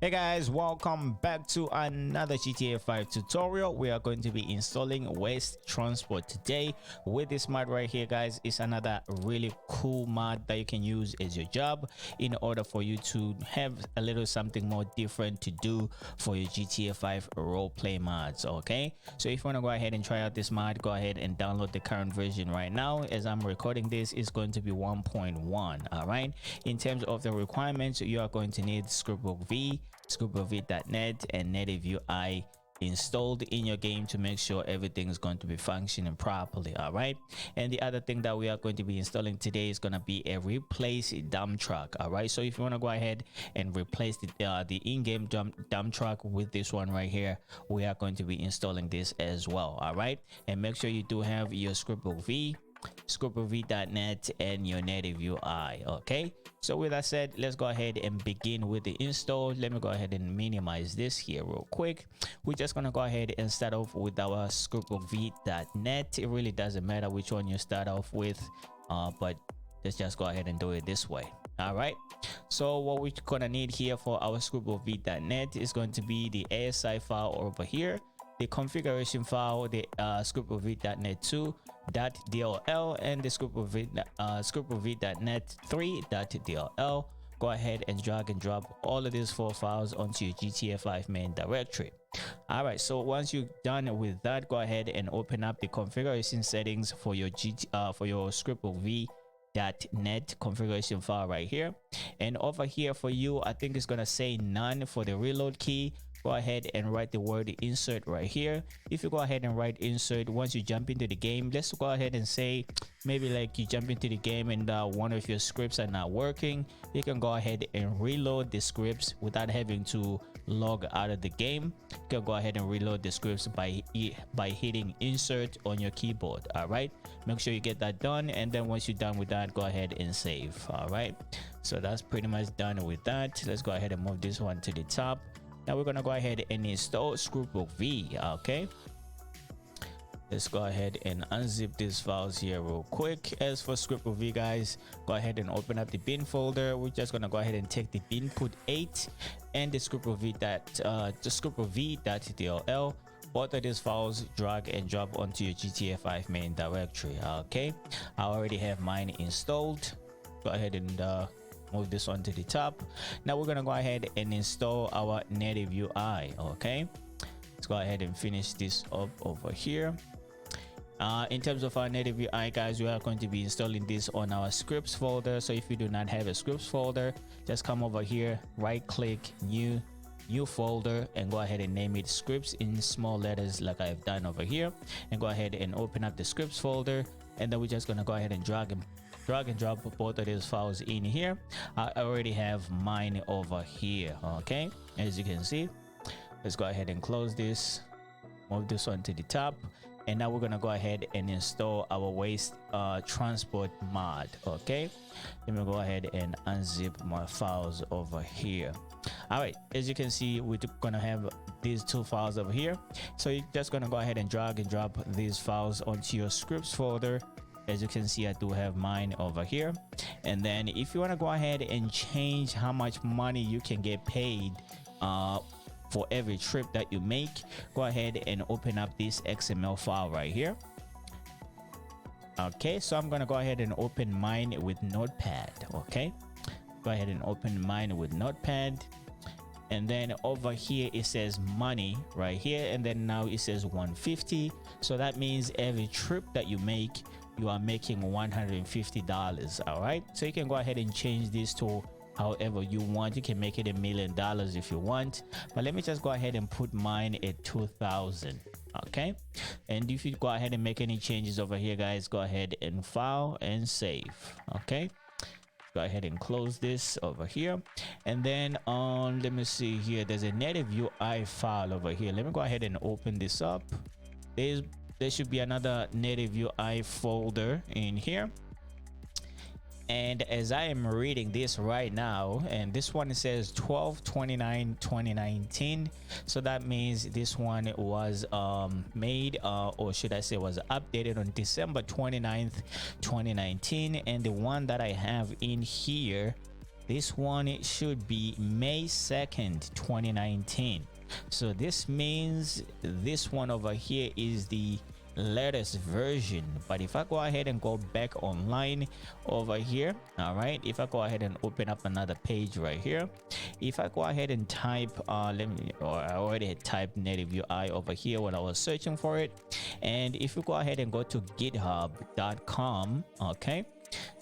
Hey guys, welcome back to another GTA 5 tutorial. We are going to be installing waste transport today with this mod right here, guys. It's another really cool mod that you can use as your job in order for you to have a little something more different to do for your GTA 5 roleplay mods. Okay, so if you want to go ahead and try out this mod, go ahead and download the current version right now. As I'm recording this, it's going to be 1.1. all right, in terms of the requirements, you are going to need SCRIPTHOOKV, SCRIPTHOOKVDOTNet, and native UI installed in your game to make sure everything is going to be functioning properly. All right, and the other thing that we are going to be installing today is going to be a replace dump truck. All right, so if you want to go ahead and replace the in-game dump truck with this one right here, we are going to be installing this as well. All right, and make sure you do have your SCRIPTHOOKV, SCRIPTHOOKV.net, and your native UI. Okay, so with that said, let's go ahead and begin with the install. Let me go ahead and minimize this here real quick. We're just gonna go ahead and start off with our SCRIPTHOOKV.net. It really doesn't matter which one you start off with, but let's just go ahead and do it this way. All right, so what we're gonna need here for our SCRIPTHOOKV.net is going to be the ASI file over here, the configuration file, the SCRIPTHOOKV.net2.dll, and the SCRIPTHOOKV.net 3.dll. Go ahead and drag and drop all of these 4 files onto your GTA 5 main directory. All right, so once you're done with that, go ahead and open up the configuration settings for your SCRIPTHOOKV.net configuration file right here, and over here for you, I think it's gonna say none for the reload key. Go ahead and write the word insert right here. If you go ahead and write insert, once you jump into the game, let's go ahead and say maybe like you jump into the game and one of your scripts are not working, you can go ahead and reload the scripts without having to log out of the game. You can go ahead and reload the scripts by hitting insert on your keyboard. All right, make sure you get that done, and then once you're done with that, go ahead and save. All right, so that's pretty much done with that. Let's go ahead and move this one to the top. Now we're gonna go ahead and install SCRIPTHOOKV. Okay, let's go ahead and unzip these files here real quick. As for SCRIPTHOOKV, guys, go ahead and open up the bin folder. We're just gonna go ahead and take the input 8 and the SCRIPTHOOKV.dll. Both of these files, drag and drop onto your GTA 5 main directory. Okay, I already have mine installed. Go ahead and move this one to the top. Now we're gonna go ahead and install our native UI. Okay, let's go ahead and finish this up over here. In terms of our native UI, guys, we are going to be installing this on our scripts folder. So if you do not have a scripts folder, just come over here, right click, new folder, and go ahead and name it scripts in small letters like I've done over here, and go ahead and open up the scripts folder. And then we're just gonna go ahead and drag and drop both of these files in here. I already have mine over here. Okay, as you can see, let's go ahead and close this, move this one to the top, and now we're gonna go ahead and install our waste transport mod. Okay, let me go ahead and unzip my files over here. All right, as you can see, we're gonna have these 2 files over here, so you're just gonna go ahead and drag and drop these files onto your scripts folder. As you can see, I do have mine over here. And then if you want to go ahead and change how much money you can get paid for every trip that you make, go ahead and open up this XML file right here. Okay, so I'm gonna go ahead and open mine with Notepad. Okay, go ahead and open mine with Notepad, and then over here it says money right here, and then now it says 150. So that means every trip that you make, you are making $150. All right, so you can go ahead and change this to however you want. You can make it $1 million if you want, but let me just go ahead and put mine at 2,000. Okay, and if you go ahead and make any changes over here, guys, go ahead and file and save. Okay, go ahead and close this over here, and then let me see here, there's a native UI file over here. Let me go ahead and open this up. There should be another native UI folder in here, and as I am reading this right now, and this one says 12/29/2019, so that means this one was made or should I say was updated on December 29th 2019, and the one that I have in here this one it should be May 2nd 2019. So this means this one over here is the latest version. But if I go ahead and go back online over here, all right, if I go ahead and open up another page right here, if I go ahead and type I already had typed native UI over here when I was searching for it, and if you go ahead and go to github.com, okay,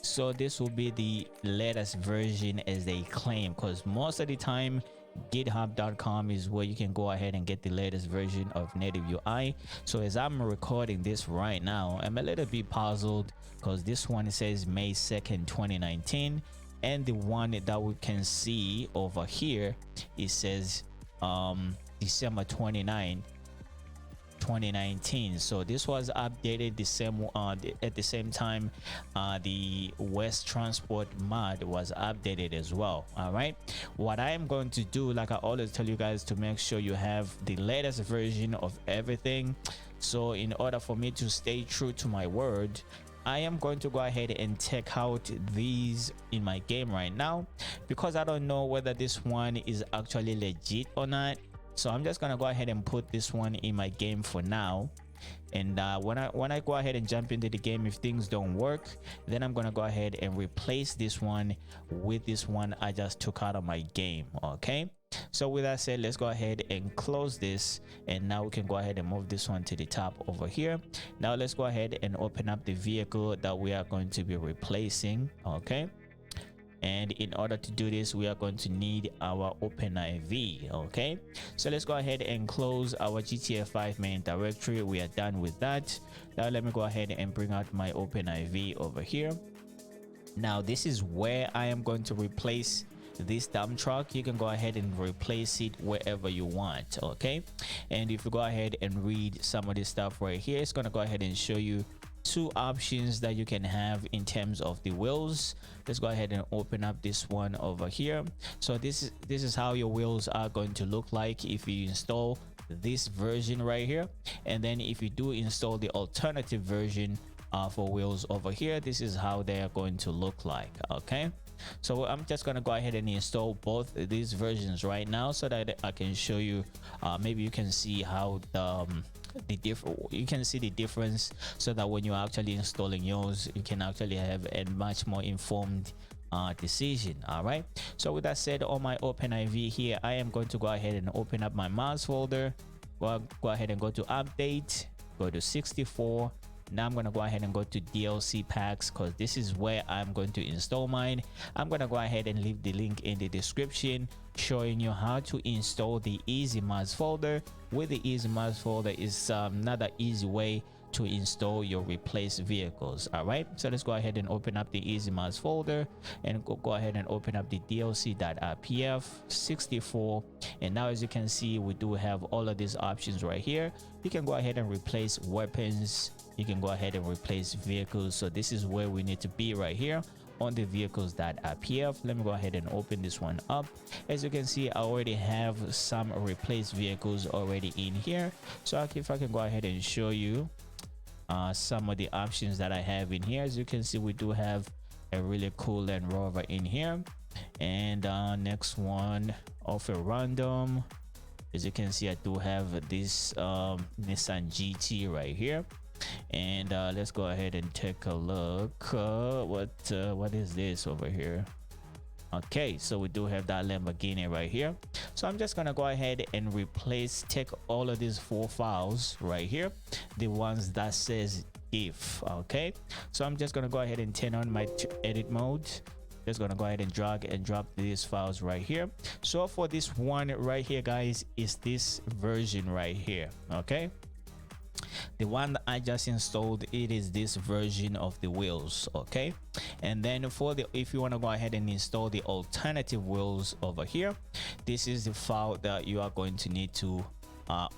so this will be the latest version as they claim, because most of the time github.com is where you can go ahead and get the latest version of native UI. So as I'm recording this right now, I'm a little bit puzzled because this one says May 2nd 2019, and the one that we can see over here, it says December 29 2019. So this was updated the same at the same time the West Transport mod was updated as well. All right, what I am going to do, like I always tell you guys, to make sure you have the latest version of everything. So in order for me to stay true to my word, I am going to go ahead and check out these in my game right now, because I don't know whether this one is actually legit or not. So I'm just gonna go ahead and put this one in my game for now, and when I go ahead and jump into the game, if things don't work, then I'm gonna go ahead and replace this one with this one I just took out of my game. Okay, so with that said, let's go ahead and close this, and now we can go ahead and move this one to the top over here. Now let's go ahead and open up the vehicle that we are going to be replacing. Okay, and in order to do this, we are going to need our OpenIV. Okay, so let's go ahead and close our GTA 5 main directory. We are done with that. Now let me go ahead and bring out my OpenIV over here. Now this is where I am going to replace this dump truck. You can go ahead and replace it wherever you want. Okay, and if you go ahead and read some of this stuff right here, it's going to go ahead and show you two options that you can have in terms of the wheels. Let's go ahead and open up this one over here. So this is how your wheels are going to look like if you install this version right here, and then if you do install the alternative version for wheels over here, this is how they are going to look like. Okay, so I'm just going to go ahead and install both these versions right now so that I can show you, maybe you can see how you can see the difference, so that when you're actually installing yours, you can actually have a much more informed decision. All right, so with that said, on my OpenIV here, I am going to go ahead and open up my mouse folder. Go ahead and go to update, go to 64. Now I'm going to go ahead and go to DLC packs, because this is where I'm going to install mine. I'm going to go ahead and leave the link in the description showing you how to install the easy mods folder. With the easy mods folder is another easy way to install your replaced vehicles. All right, so let's go ahead and open up the easy mods folder, and go ahead and open up the dlc.rpf 64. And now as you can see, we do have all of these options right here. You can go ahead and replace weapons, you can go ahead and replace vehicles. So this is where we need to be right here on the vehicles.rpf. Let me go ahead and open this one up. As you can see, I already have some replaced vehicles already in here. So if I can go ahead and show you some of the options that I have in here. As you can see, we do have a really cool Land Rover in here, and next one off a random. As you can see, I do have this Nissan GT right here, and let's go ahead and take a look. What is this over here? Okay, so we do have that Lamborghini right here. So I'm just gonna go ahead and take all of these 4 files right here, the ones that says if. Okay, so I'm just gonna go ahead and turn on my edit mode. Just gonna go ahead and drag and drop these files right here. So for this one right here, guys, is this version right here. Okay, the one that I just installed, it is this version of the wheels. Okay, and then if you want to go ahead and install the alternative wheels over here, this is the file that you are going to need to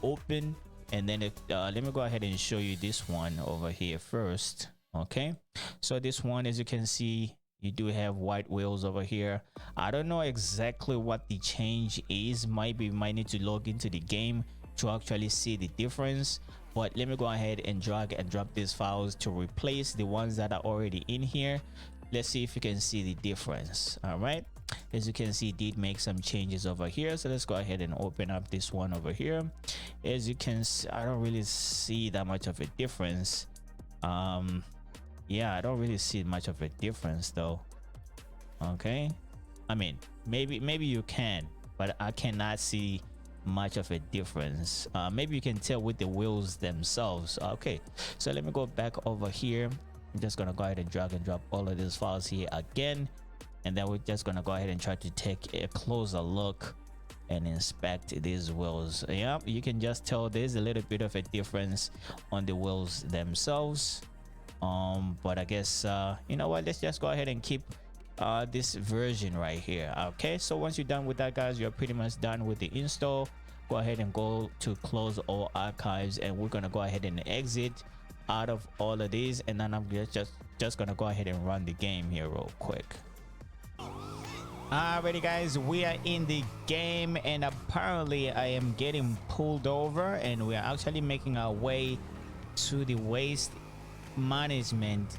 open. And then let me go ahead and show you this one over here first. Okay, so this one, as you can see, you do have white wheels over here. I don't know exactly what the change is. Might need to log into the game to actually see the difference, but let me go ahead and drag and drop these files to replace the ones that are already in here. Let's see if you can see the difference. All right, as you can see, did make some changes over here. So let's go ahead and open up this one over here. As you can see, I don't really see that much of a difference. Yeah, I don't really see much of a difference though. Okay, I mean, maybe you can, but I cannot see much of a difference. Maybe you can tell with the wheels themselves. Okay, so let me go back over here. I'm just gonna go ahead and drag and drop all of these files here again, and then we're just gonna go ahead and try to take a closer look and inspect these wheels. Yeah, you can just tell there's a little bit of a difference on the wheels themselves. But I guess you know what, let's just go ahead and keep this version right here. Okay, so once you're done with that, guys, you're pretty much done with the install. Go ahead and go to close all archives, and we're gonna go ahead and exit out of all of these, and then I'm just gonna go ahead and run the game here real quick. Alrighty, guys, we are in the game, and apparently I am getting pulled over, and we are actually making our way to the waste management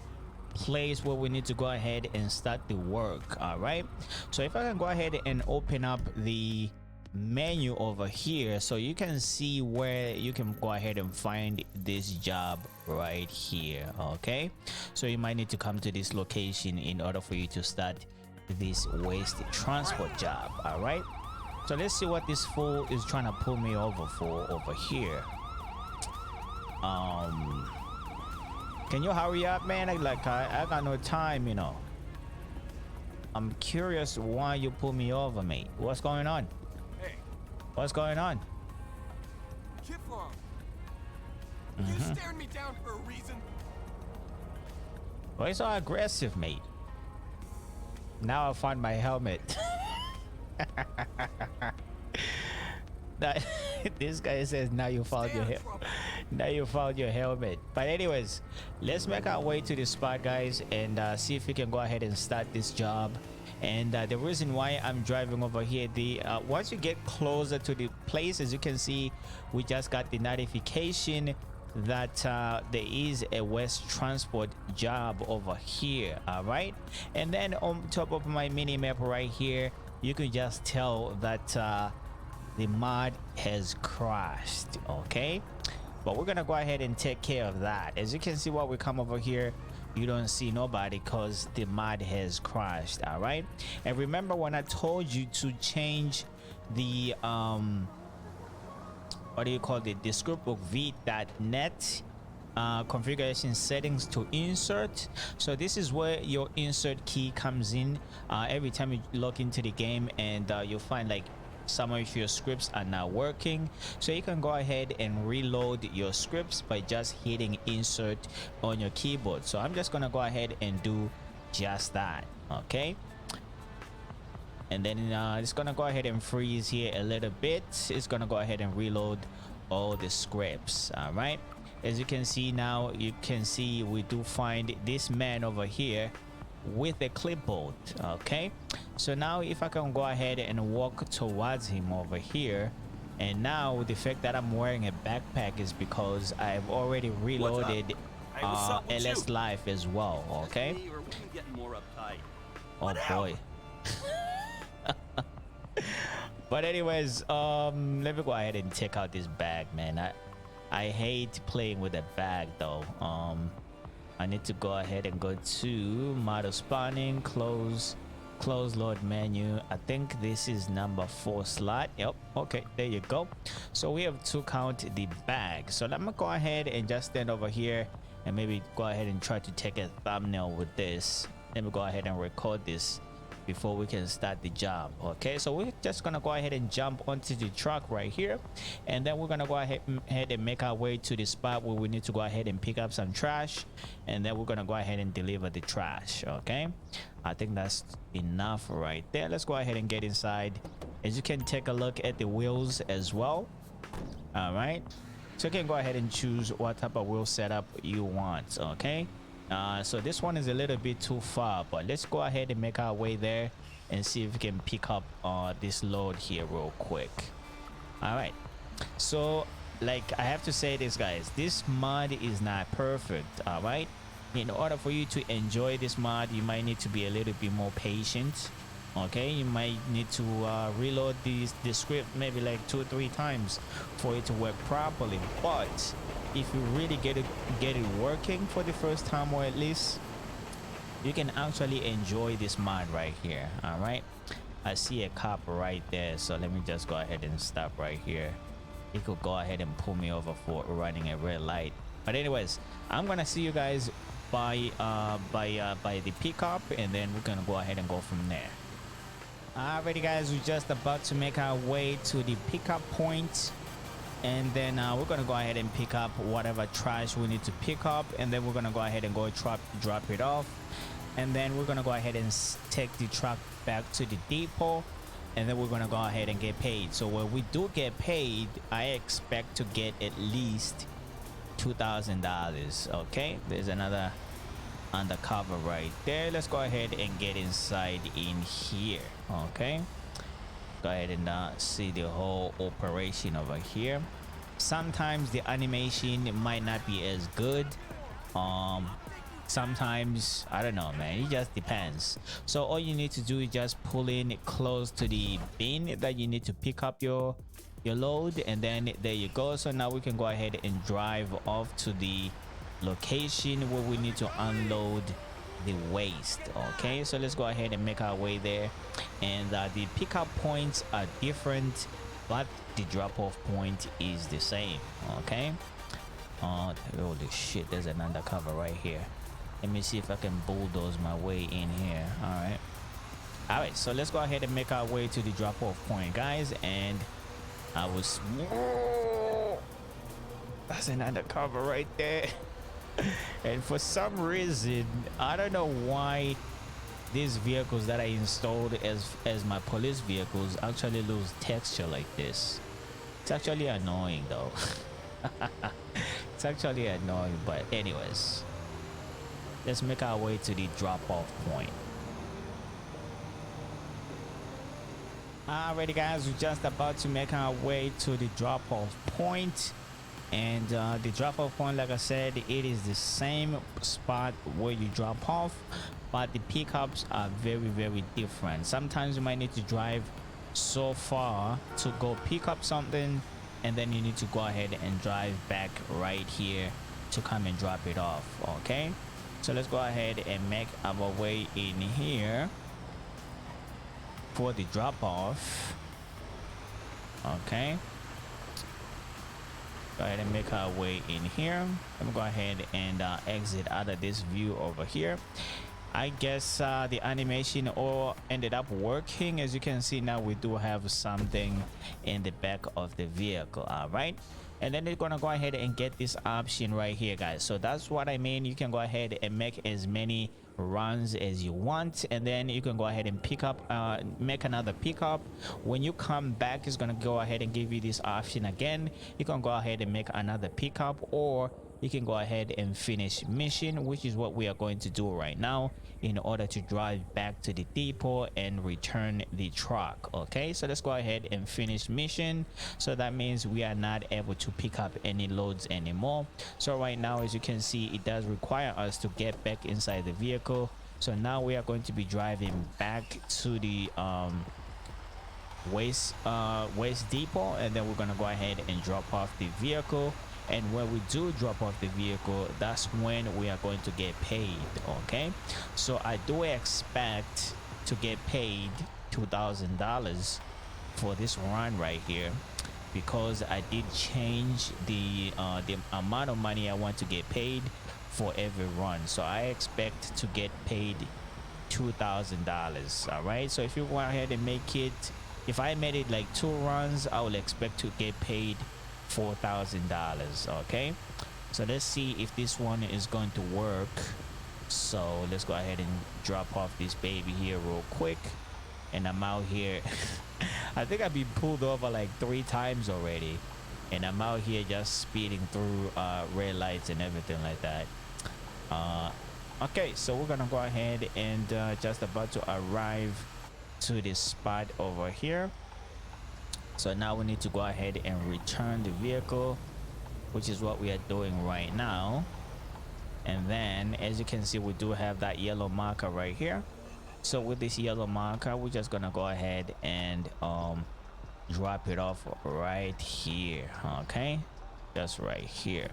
place where we need to go ahead and start the work. All right, so if I can go ahead and open up the menu over here, so you can see where you can go ahead and find this job right here. Okay, so you might need to come to this location in order for you to start this waste transport job. All right, so let's see what this fool is trying to pull me over for over here. Can you hurry up, man? I got no time, you know. I'm curious why you pull me over, mate. What's going on? Hey. What's going on? Kiflong. You staring me down for a reason? Why so aggressive, mate? Now I found my helmet. This guy says now you found your helmet. Now you found your helmet. But anyways, let's make our way to the spot, guys, and see if we can go ahead and start this job. And the reason why I'm driving over here, once you get closer to the place, as you can see, we just got the notification that there is a waste transport job over here. All right, and then on top of my mini map right here, you can just tell that the mod has crashed. Okay, but we're gonna go ahead and take care of that. As you can see, while we come over here, you don't see nobody because the mod has crashed. All right, and remember when I told you to change the what do you call it, the SCRIPTHOOKV.net configuration settings to insert. So this is where your insert key comes in every time you log into the game, and you'll find like some of your scripts are not working, so you can go ahead and reload your scripts by just hitting insert on your keyboard. So I'm just gonna go ahead and do just that. Okay, and then it's gonna go ahead and freeze here a little bit. It's gonna go ahead and reload all the scripts. All right, as you can see now, you can see we do find this man over here with a clipboard. Okay, so now if I can go ahead and walk towards him over here, and now the fact that I'm wearing a backpack is because I've already reloaded LS Life as well. Okay, oh boy. But anyways, let me go ahead and check out this bag, man. I hate playing with that bag though. I need to go ahead and go to model spawning, close load menu. I think this is number 4 slot. Yep, okay, there you go. So we have to count the bag. So let me go ahead and just stand over here and maybe go ahead and try to take a thumbnail with this. Let me go ahead and record this before we can start the job. Okay, so we're just gonna go ahead and jump onto the truck right here, and then we're gonna go ahead and make our way to the spot where we need to go ahead and pick up some trash, and then we're gonna go ahead and deliver the trash. Okay, I think that's enough right there. Let's go ahead and get inside. As you can take a look at the wheels as well. All right, so you can go ahead and choose what type of wheel setup you want. Okay, so this one is a little bit too far, but let's go ahead and make our way there and see if we can pick up this load here real quick. All right, so like I have to say this, guys, this mod is not perfect. All right, in order for you to enjoy this mod, you might need to be a little bit more patient. Okay, you might need to reload the script maybe like 2 or 3 times for it to work properly. But if you really get it working for the first time, or at least you can actually enjoy this mod right here. All right, I see a cop right there, so let me just go ahead and stop right here. He could go ahead and pull me over for running a red light. But anyways, I'm gonna see you guys by the pickup, and then we're gonna go ahead and go from there. Alrighty guys, we're just about to make our way to the pickup point, and then we're gonna go ahead and pick up whatever trash we need to pick up, and then we're gonna go ahead and go drop it off, and then we're gonna go ahead and take the truck back to the depot, and then we're gonna go ahead and get paid. So when we do get paid, I expect to get at least $2,000. Okay, there's another undercover right there. Let's go ahead and get inside in here. Okay, go ahead and see the whole operation over here. Sometimes the animation might not be as good. Sometimes, I don't know, man, it just depends. So all you need to do is just pull in close to the bin that you need to pick up your load, and then there you go. So now we can go ahead and drive off to the location where we need to unload the waste. Okay, so let's go ahead and make our way there, and the pickup points are different, but the drop-off point is the same. Okay, holy shit, there's an undercover right here. Let me see if I can bulldoze my way in here. All right, so let's go ahead and make our way to the drop-off point, guys. And I was, that's an undercover right there. And for some reason, I don't know why these vehicles that I installed as my police vehicles actually lose texture like this. It's actually annoying though. It's actually annoying, but anyways, let's make our way to the drop-off point. Alrighty guys, we're just about to make our way to the drop-off point, and the drop-off point, like I said, it is the same spot where you drop off, but the pickups are very different. Sometimes you might need to drive so far to go pick up something, and then you need to go ahead and drive back right here to come and drop it off. Okay, so let's go ahead and make our way in here for the drop off. Okay, go ahead and make our way in here. Let me go ahead and exit out of this view over here. I guess the animation all ended up working. As you can see, now we do have something in the back of the vehicle. All right, and then they're gonna go ahead and get this option right here, guys. So that's what I mean. You can go ahead and make as many runs as you want, and then you can go ahead and pick up make another pickup. When you come back, it's gonna go ahead and give you this option again. You can go ahead and make another pickup, or you can go ahead and finish mission, which is what we are going to do right now in order to drive back to the depot and return the truck. Okay, so let's go ahead and finish mission. So that means we are not able to pick up any loads anymore. So right now, as you can see, it does require us to get back inside the vehicle. So now we are going to be driving back to the waste depot, and then we're going to go ahead and drop off the vehicle. And when we do drop off the vehicle, that's when we are going to get paid. Okay, so I do expect to get paid $2,000 for this run right here, because I did change the amount of money I want to get paid for every run. So I expect to get paid $2,000. all right, so if you go ahead and make it, if I made it like 2 runs, I will expect to get paid $4,000. okay, so let's see if this one is going to work. So let's go ahead and drop off this baby here real quick, and I'm out here. I think I've been pulled over like 3 times already, and I'm out here just speeding through red lights and everything like that. Okay, so we're gonna go ahead and just about to arrive to this spot over here. So now we need to go ahead and return the vehicle, which is what we are doing right now. And then, as you can see, we do have that yellow marker right here. So with this yellow marker, we're just gonna go ahead and drop it off right here. Okay, just right here.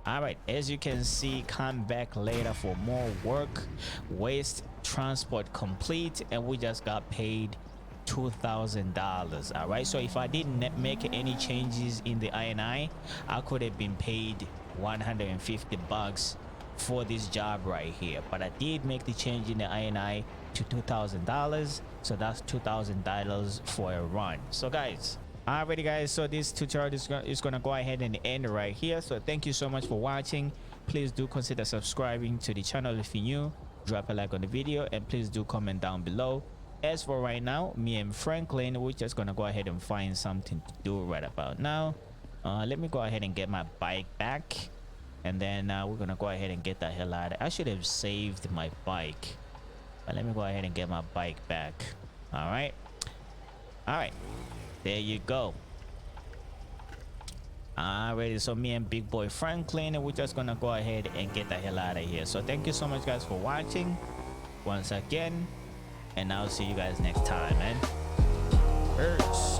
All right, as you can see, come back later for more work. Waste transport complete, and we just got paid $2,000. all right, so if I didn't make any changes in the INI, I could have been paid 150 bucks for this job right here, but I did make the change in the INI to $2,000, so that's $2,000 for a run. So guys, alrighty guys, so this tutorial is gonna go ahead and end right here. So thank you so much for watching. Please do consider subscribing to the channel if you're new. Drop a like on the video, and please do comment down below. As for right now, me and Franklin, we're just gonna go ahead and find something to do right about now. Let me go ahead and get my bike back, and then we're gonna go ahead and get the hell out of it. I should have saved my bike, but let me go ahead and get my bike back. All right, there you go. Alrighty, so me and big boy Franklin, we're just gonna go ahead and get the hell out of here. So thank you so much guys for watching once again, and I'll see you guys next time, man. Peace.